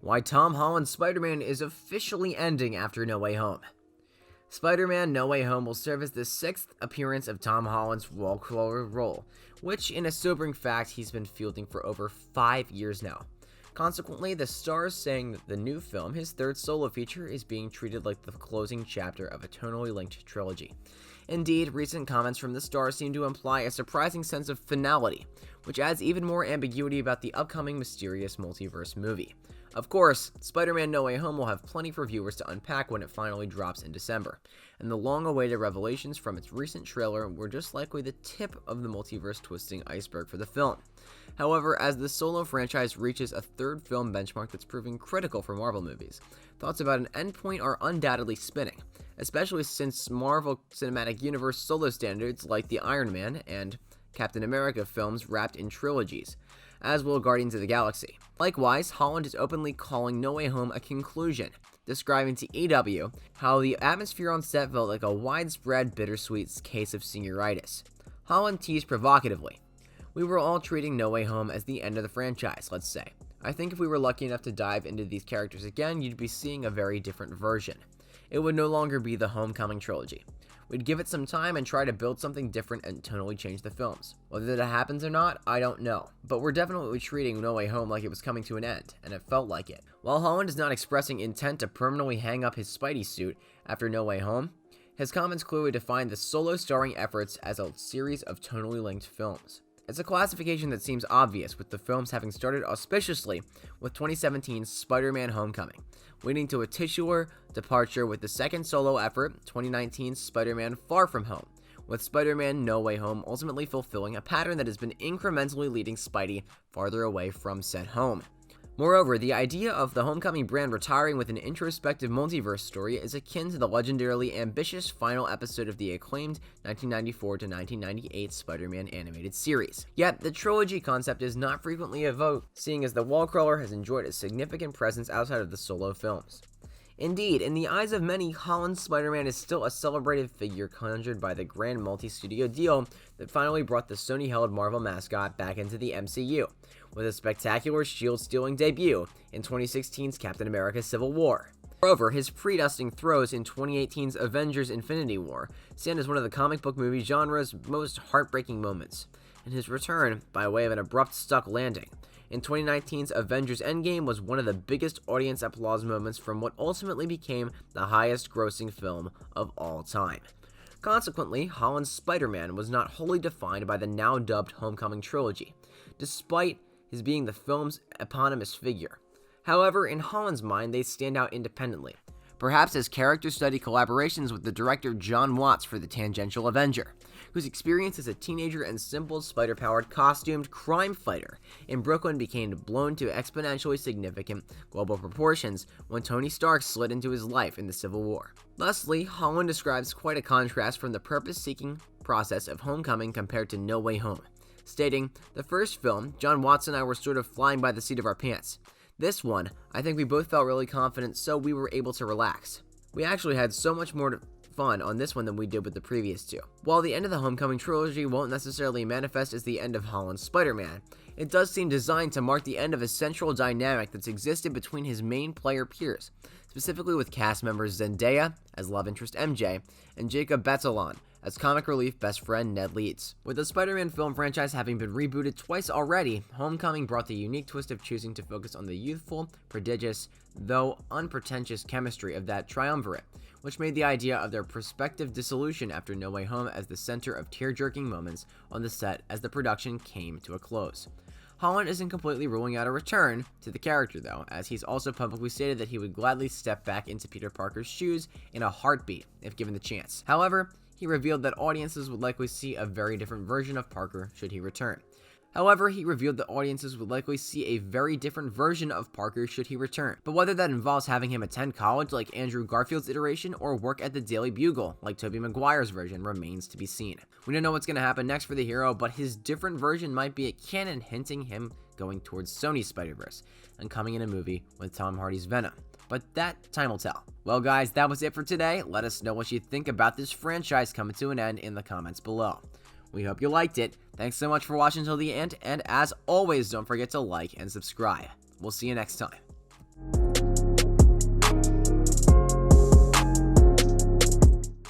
Why Tom Holland's Spider-Man is officially ending after No Way Home. Spider-Man No Way Home will serve as the 6th appearance of Tom Holland's wall-crawler role, which, in a sobering fact, he's been fielding for over 5 years now. Consequently, the stars saying that the new film, his 3rd solo feature, is being treated like the closing chapter of a tonally linked trilogy. Indeed, recent comments from the stars seem to imply a surprising sense of finality, which adds even more ambiguity about the upcoming mysterious multiverse movie. Of course, Spider-Man No Way Home will have plenty for viewers to unpack when it finally drops in December, and the long-awaited revelations from its recent trailer were just likely the tip of the multiverse-twisting iceberg for the film. However, as the solo franchise reaches a 3rd film benchmark that's proving critical for Marvel movies, thoughts about an endpoint are undoubtedly spinning, especially since Marvel Cinematic Universe solo standards like the Iron Man and Captain America films wrapped in trilogies, as will Guardians of the Galaxy. Likewise, Holland is openly calling No Way Home a conclusion, describing to EW how the atmosphere on set felt like a widespread bittersweet case of senioritis. Holland teased provocatively, "We were all treating No Way Home as the end of the franchise, let's say. I think if we were lucky enough to dive into these characters again, you'd be seeing a very different version. It would no longer be the Homecoming trilogy. We'd give it some time and try to build something different and totally change the films. Whether that happens or not, I don't know. But we're definitely treating No Way Home like it was coming to an end, and it felt like it." While Holland is not expressing intent to permanently hang up his Spidey suit after No Way Home, his comments clearly define the solo starring efforts as a series of tonally linked films. It's a classification that seems obvious, with the films having started auspiciously with 2017's Spider-Man Homecoming, leading to a titular departure with the 2nd solo effort, 2019's Spider-Man Far From Home, with Spider-Man No Way Home ultimately fulfilling a pattern that has been incrementally leading Spidey farther away from said home. Moreover, the idea of the Homecoming brand retiring with an introspective multiverse story is akin to the legendarily ambitious final episode of the acclaimed 1994 to 1998 Spider-Man animated series. Yet, the trilogy concept is not frequently evoked, seeing as the wall-crawler has enjoyed a significant presence outside of the solo films. Indeed, in the eyes of many, Holland's Spider-Man is still a celebrated figure conjured by the grand multi-studio deal that finally brought the Sony-held Marvel mascot back into the MCU, with a spectacular shield-stealing debut in 2016's Captain America Civil War. Moreover, his pre-dusting throws in 2018's Avengers Infinity War stand as one of the comic book movie genre's most heartbreaking moments, and his return, by way of an abrupt stuck landing, in 2019's Avengers Endgame was one of the biggest audience applause moments from what ultimately became the highest-grossing film of all time. Consequently, Holland's Spider-Man was not wholly defined by the now-dubbed Homecoming trilogy, despite his being the film's eponymous figure. However, in Holland's mind, they stand out independently, perhaps as character study collaborations with the director John Watts for The Tangential Avenger, whose experience as a teenager and simple spider-powered costumed crime fighter in Brooklyn became blown to exponentially significant global proportions when Tony Stark slid into his life in the Civil War. Thusly, Holland describes quite a contrast from the purpose-seeking process of Homecoming compared to No Way Home, stating, "The first film, John Watts and I were sort of flying by the seat of our pants. This one, I think we both felt really confident, so we were able to relax. We actually had so much more fun on this one than we did with the previous two." While the end of the Homecoming trilogy won't necessarily manifest as the end of Holland's Spider-Man, it does seem designed to mark the end of a central dynamic that's existed between his main player peers, specifically with cast members Zendaya as love interest MJ and Jacob Batalon as comic relief best friend Ned Leeds. With the Spider-Man film franchise having been rebooted twice already, Homecoming brought the unique twist of choosing to focus on the youthful, prodigious, though unpretentious chemistry of that triumvirate, which made the idea of their prospective dissolution after No Way Home as the center of tear-jerking moments on the set as the production came to a close. Holland isn't completely ruling out a return to the character, though, as he's also publicly stated that he would gladly step back into Peter Parker's shoes in a heartbeat if given the chance. However, he revealed that audiences would likely see a very different version of Parker should he return. But whether that involves having him attend college like Andrew Garfield's iteration or work at the Daily Bugle like Tobey Maguire's version remains to be seen. We don't know what's going to happen next for the hero, but his different version might be a canon hinting him going towards Sony's Spider-Verse and coming in a movie with Tom Hardy's Venom. But that time will tell. Well guys, that was it for today. Let us know what you think about this franchise coming to an end in the comments below. We hope you liked it. Thanks so much for watching until the end, and as always, don't forget to like and subscribe. We'll see you next time.